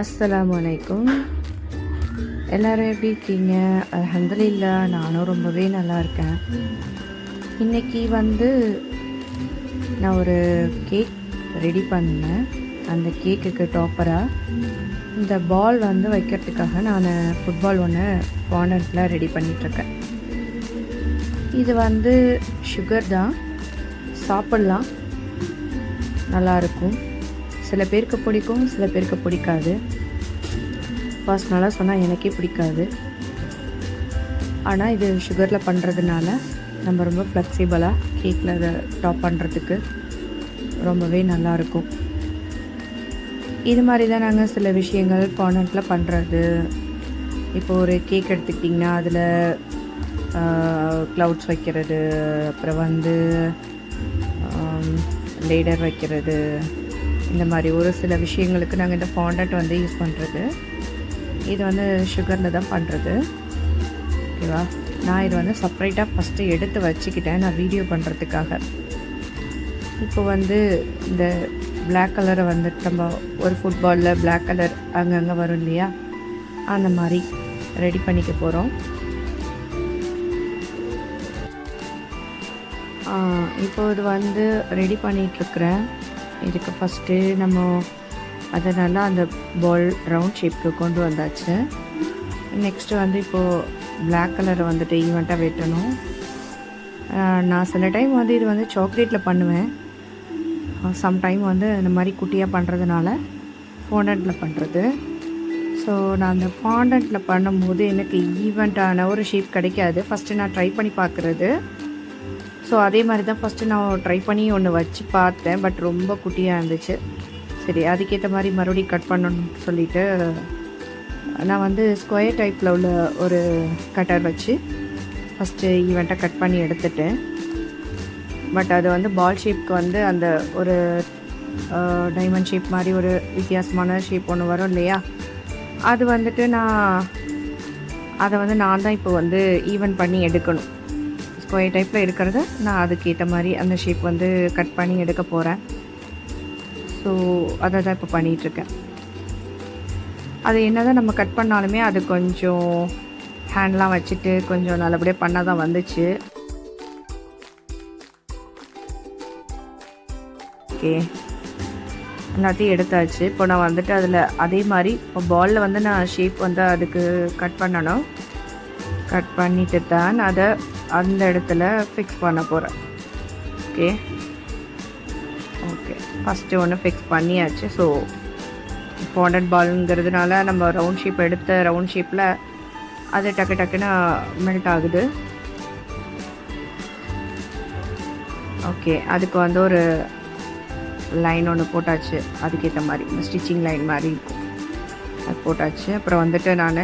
அஸ்ஸலாமு அலைக்கும். எல்லோரும் எப்படி இருக்கீங்க? அல்ஹம்துலில்லாஹ், நானும் ரொம்பவே நல்லா இருக்கேன். இன்றைக்கி நான் ஒரு கேக் ரெடி பண்ணேன். அந்த கேக்குக்கு டாப்பராக இந்த பால் வைக்கிறதுக்காக நான் ஃபுட்பால் ஒன்று ஃபாண்டன்ட்டில் ரெடி பண்ணிகிட்ருக்கேன். இது சுகர் தான், சாப்பிட்லாம், நல்லாயிருக்கும். சில பேருக்கு பிடிக்கும், சில பேருக்கு பிடிக்காது. பர்சனலாக சொன்னால் எனக்கே பிடிக்காது. ஆனால் இது சுகரில் பண்ணுறதுனால நம்ம ரொம்ப ஃப்ளெக்சிபிளாக கேக்கில் அதை டாப் பண்ணுறதுக்கு ரொம்பவே நல்லாயிருக்கும். இது மாதிரி தான் நாங்கள் சில விஷயங்கள் ஃபாண்டன்ட்டில் பண்ணுறது. இப்போது ஒரு கேக் எடுத்துக்கிட்டிங்கன்னா அதில் க்ளவுட்ஸ் வைக்கிறது, அப்புறம் லேடர் வைக்கிறது, இந்த மாதிரி ஒரு சில விஷயங்களுக்கு நாங்கள் இந்த ஃபாண்டன்ட் யூஸ் பண்ணுறது. இது சுகரில் தான் பண்ணுறது. ஓகேவா? நான் இது செப்ரேட்டாக ஃபஸ்ட்டு எடுத்து வச்சுக்கிட்டேன் நான் வீடியோ பண்ணுறதுக்காக. இப்போ இந்த பிளாக் கலரை நம்ம ஒரு ஃபுட்பாலில் பிளாக் கலர் அங்கங்கே வரும் இல்லையா, அந்த மாதிரி ரெடி பண்ணிக்க போகிறோம். இப்போ இது ரெடி பண்ணிகிட்ருக்குறேன். இதுக்கு ஃபஸ்ட்டு நம்ம அதை நல்லா அந்த பால் ரவுண்ட் ஷேப்புக்கு கொண்டு வந்தாச்சு. நெக்ஸ்ட்டு இப்போது பிளாக் கலரை ஈவெண்ட்டாக வெட்டணும். நான் சில டைம் இது சாக்லேட்டில் பண்ணுவேன். சம்டைம் இந்த மாதிரி குட்டியாக பண்ணுறதுனால ஃபாண்டன்ட்டில் பண்ணுறது. ஸோ நான் அந்த ஃபாண்டன்ட்டில் பண்ணும்போது எனக்கு ஈவெண்ட்டான ஒரு ஷேப் கிடைக்காது. ஃபஸ்ட்டு நான் ட்ரை பண்ணி பார்க்குறது. ஸோ அதே மாதிரி தான் ஃபஸ்ட்டு நான் ட்ரை பண்ணி ஒன்று வச்சு பார்த்தேன். பட் ரொம்ப குட்டியாக இருந்துச்சு. சரி, அதுக்கேற்ற மாதிரி மறுபடியும் கட் பண்ணணும்னு சொல்லிவிட்டு நான் ஸ்கொயர் டைப்பில் உள்ள ஒரு கட்டர் வச்சு ஃபஸ்ட்டு ஈவெண்ட்டாக கட் பண்ணி எடுத்துட்டேன். பட் அது பால் ஷேப்க்கு அந்த ஒரு டைமண்ட் ஷேப் மாதிரி ஒரு வித்தியாசமான ஷேப் ஒன்று வரும் இல்லையா, அது நான் அதை நான் தான் இப்போ ஈவெண்ட் பண்ணி எடுக்கணும். ஸ்கொயர் டைப்பில் இருக்கிறத நான் அதுக்கேற்ற மாதிரி அந்த ஷேப் கட் பண்ணி எடுக்க போகிறேன். ஸோ அதை தான் இப்போ பண்ணிகிட்ருக்கேன். அது என்ன தான் நம்ம கட் பண்ணாலுமே அது கொஞ்சம் ஹேண்ட்லாம் வச்சுட்டு கொஞ்சம் நல்லபடியாக பண்ணால் தான் வந்துச்சு. ஓகே, எல்லாத்தையும் எடுத்தாச்சு. இப்போ நான் அதில் அதே மாதிரி இப்போ பாலில் நான் ஷேப் அதுக்கு கட் பண்ணணும். கட் பண்ணிட்டு தான் அதை அந்த இடத்துல ஃபிக்ஸ் பண்ண போகிறேன். ஓகே ஓகே, ஃபஸ்ட்டு ஒன்று ஃபிக்ஸ் பண்ணியாச்சு. ஸோ ஃபாண்டன்ட் பாலுங்கிறதுனால நம்ம ரவுண்ட் ஷேப் எடுத்த ரவுண்ட் ஷேப்பில் அது டக்குன்னு மெல்ட் ஆகுது. ஓகே, அதுக்கு ஒரு லைன் ஒன்று போட்டாச்சு. அதுக்கேற்ற மாதிரி இந்த ஸ்டிச்சிங் லைன் மாதிரி இருக்கும், அது போட்டாச்சு. அப்புறம் நான்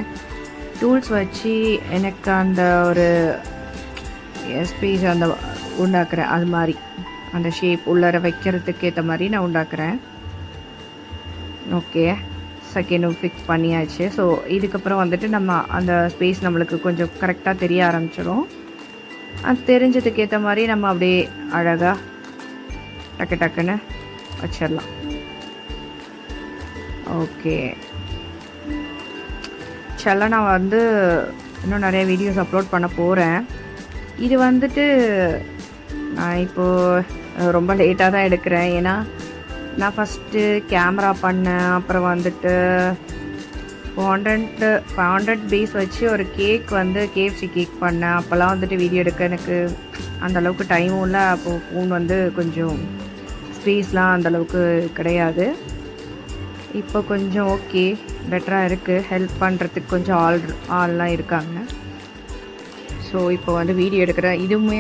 டூல்ஸ் வச்சு எனக்கு அந்த ஒரு ஸ்பேஸ் உண்டாக்குறேன். அது மாதிரி அந்த ஷேப் உள்ளார வைக்கிறதுக்கு ஏற்ற மாதிரி நான் உண்டாக்குறேன். ஓகே, செகண்டும் ஃபிக்ஸ் பண்ணியாச்சு. ஸோ இதுக்கப்புறம் நம்ம அந்த ஸ்பேஸ் நம்மளுக்கு கொஞ்சம் கரெக்டாக தெரிய ஆரம்பிச்சிடும். அது தெரிஞ்சதுக்கு ஏற்ற மாதிரி நம்ம அப்படியே அழகாக டக்குன்னு வச்சிடலாம். ஓகே, சில நான் இன்னும் நிறைய வீடியோஸ் அப்லோட் பண்ண போகிறேன். இது நான் இப்போது ரொம்ப லேட்டாக தான் எடுக்கிறேன். ஏன்னா நான் ஃபஸ்ட்டு கேமரா பண்ணேன். அப்புறம் ஃபாண்டன்ட் பேஸ் வச்சு ஒரு கேக் KFC கேக் பண்ணேன். அப்போல்லாம் வீடியோ எடுக்க எனக்கு அந்தளவுக்கு டைமும் இல்லை. அப்போது ஃபோன் கொஞ்சம் ஸ்பேஸ்லாம் அந்தளவுக்கு கிடையாது. இப்போ கொஞ்சம் ஓகே, பெட்டராக இருக்குது. ஹெல்ப் பண்ணுறதுக்கு கொஞ்சம் ஆள்லாம் இருக்காங்க. ஸோ இப்போ வீடியோ எடுக்கிறேன். இதுவுமே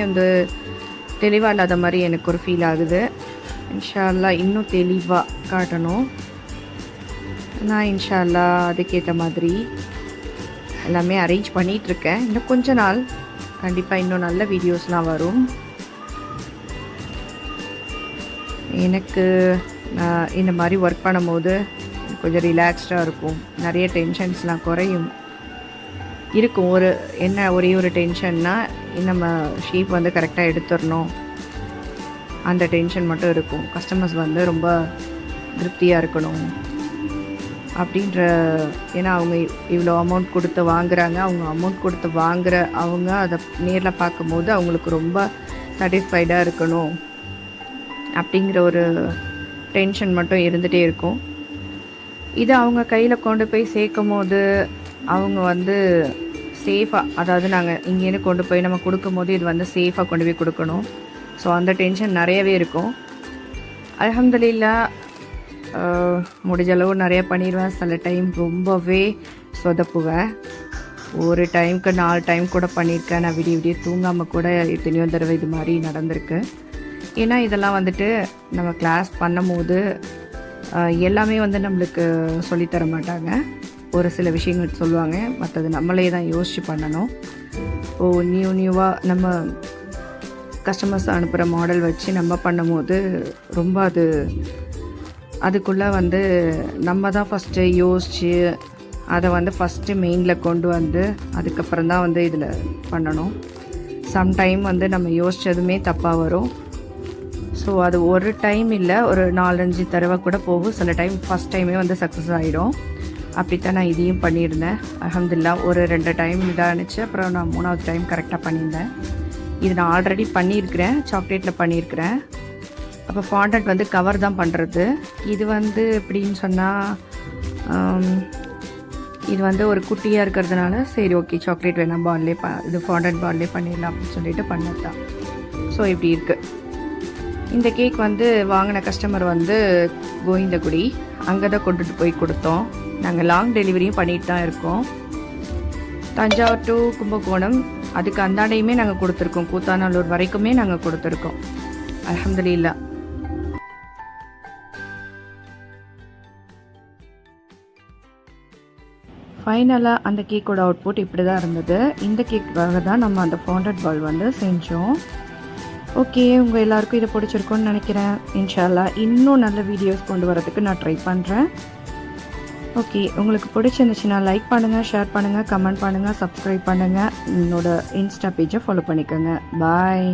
தெளிவாக இல்லாத மாதிரி எனக்கு ஒரு ஃபீல் ஆகுது. இன்ஷா அல்லாஹ் இன்னும் தெளிவாக காட்டணும். நான் இன்ஷா அல்லாஹ் அதுக்கேற்ற மாதிரி எல்லாமே அரேஞ்ச் பண்ணிகிட்ருக்கேன். இன்னும் கொஞ்ச நாள் கண்டிப்பாக இன்னும் நல்ல வீடியோஸ்லாம் வரும். எனக்கு இந்த மாதிரி ஒர்க் பண்ணும்போது கொஞ்சம் ரிலாக்ஸ்டாக இருக்கும். நிறைய டென்ஷன்ஸ்லாம் குறையும். இருக்கும் ஒரே ஒரு டென்ஷன்னா நம்ம ஷேப் கரெக்டாக எடுத்துடணும், அந்த டென்ஷன் மட்டும் இருக்கும். கஸ்டமர்ஸ் ரொம்ப திருப்தியாக இருக்கணும், அப்படின்ற, ஏன்னா அவங்க இவ்வளோ அமௌண்ட் கொடுத்து வாங்குறாங்க, அவங்க அமௌண்ட் கொடுத்து வாங்குற அவங்க அதை நேரில் பார்க்கும்போது அவங்களுக்கு ரொம்ப சாட்டிஸ்ஃபைடாக இருக்கணும் அப்படிங்கிற ஒரு டென்ஷன் மட்டும் இருந்துகிட்டே இருக்கும். இது அவங்க கையில் கொண்டு போய் சேர்க்கும் போது அவங்க வந்து சேஃபாக, அதாவது நாங்கள் இங்கேருந்து கொண்டு போய் நம்ம கொடுக்கும்போது இது வந்து சேஃபாக கொண்டு போய் கொடுக்கணும். ஸோ அந்த டென்ஷன் நிறையவே இருக்கும். அல்ஹம்துலில்லாஹ் முடிஞ்ச அளவு நிறைய பண்ணிடுவேன். சில டைம் ரொம்பவே சொதப்புவேன். ஒரு டைமுக்கு 4 டைம் கூட பண்ணியிருக்கேன். நான் விடிய தூங்காமல் கூட எத்தனையோ தடவை இது மாதிரி நடந்திருக்கு. ஏன்னா இதெல்லாம் வந்துட்டு நம்ம கிளாஸ் பண்ணும்போது எல்லாமே வந்து நம்மளுக்கு சொல்லித்தர மாட்டாங்க. ஒரு சில விஷயங்கள் சொல்லுவாங்க, மற்றது நம்மளே தான் யோசித்து பண்ணணும். நியூவாக நம்ம கஸ்டமர்ஸ் அனுப்புகிற மாடல் வச்சு நம்ம பண்ணும்போது ரொம்ப அதுக்குள்ளே வந்து நம்ம தான் ஃபஸ்ட்டு யோசித்து அதை வந்து ஃபஸ்ட்டு மெயினில் கொண்டு வந்து அதுக்கப்புறம் தான் வந்து இதில் பண்ணணும். சம்டைம் வந்து நம்ம யோசித்ததுமே தப்பாக வரும். ஸோ அது ஒரு டைம் இல்லை, ஒரு 4-5 தடவை கூட போகும். சில டைம் ஃபஸ்ட் டைமே வந்து சக்ஸஸ் ஆகிடும். அப்படித்தான் நான் இதையும் பண்ணியிருந்தேன். அல்ஹம்துலில்லாஹ் ஒரு 2 டைம் இதாகிடுச்சு. அப்புறம் நான் 3வது டைம் கரெக்டாக பண்ணியிருந்தேன். இது நான் ஆல்ரெடி பண்ணியிருக்கிறேன், சாக்லேட்டில் பண்ணியிருக்கிறேன். அப்போ ஃபாண்டன்ட் வந்து கவர் தான் பண்ணுறது. இது வந்து எப்படின்னு சொன்னால், இது வந்து ஒரு குட்டியாக இருக்கிறதுனால சரி ஓகே சாக்லேட் வேணாம் பால்லே இது ஃபாண்டன்ட் பால்லே பண்ணிடலாம் அப்படின்னு சொல்லிட்டு பண்ணது தான். ஸோ இப்படி இருக்குது. இந்த கேக் வந்து வாங்கின கஸ்டமர் வந்து கோவிந்தகுடி, அங்கே தான் கொண்டுட்டு போய் கொடுத்தோம். நாங்கள் லாங் டெலிவரியும் பண்ணிட்டு தான் இருக்கோம். தஞ்சாவூர் டு கும்பகோணம், அதுக்கு அந்தாண்டையுமே நாங்கள் கொடுத்துருக்கோம். கூத்தாநல்லூர் வரைக்குமே நாங்கள் கொடுத்துருக்கோம். அல்ஹம்துலில்லாஹ். ஃபைனலாக அந்த கேக்கோட அவுட்புட் இப்படி தான் இருந்தது. இந்த கேக்காக தான் நம்ம அந்த ஃபாண்டட் பால் வந்து செஞ்சோம். ஓகே, உங்கள் எல்லாருக்கும் இதை பிடிச்சிருக்கோன்னு நினைக்கிறேன். இன்ஷா அல்லாஹ் இன்னும் நல்ல வீடியோஸ் கொண்டு வரதுக்கு நான் ட்ரை பண்ணுறேன். ஓகே, உங்களுக்கு பிடிச்சிருந்துச்சுன்னா லைக் பண்ணுங்கள், ஷேர் பண்ணுங்கள், கமெண்ட் பண்ணுங்கள், சப்ஸ்கிரைப் பண்ணுங்கள். என்னோட இன்ஸ்டா பேஜை ஃபாலோ பண்ணிக்கோங்க. பாய்.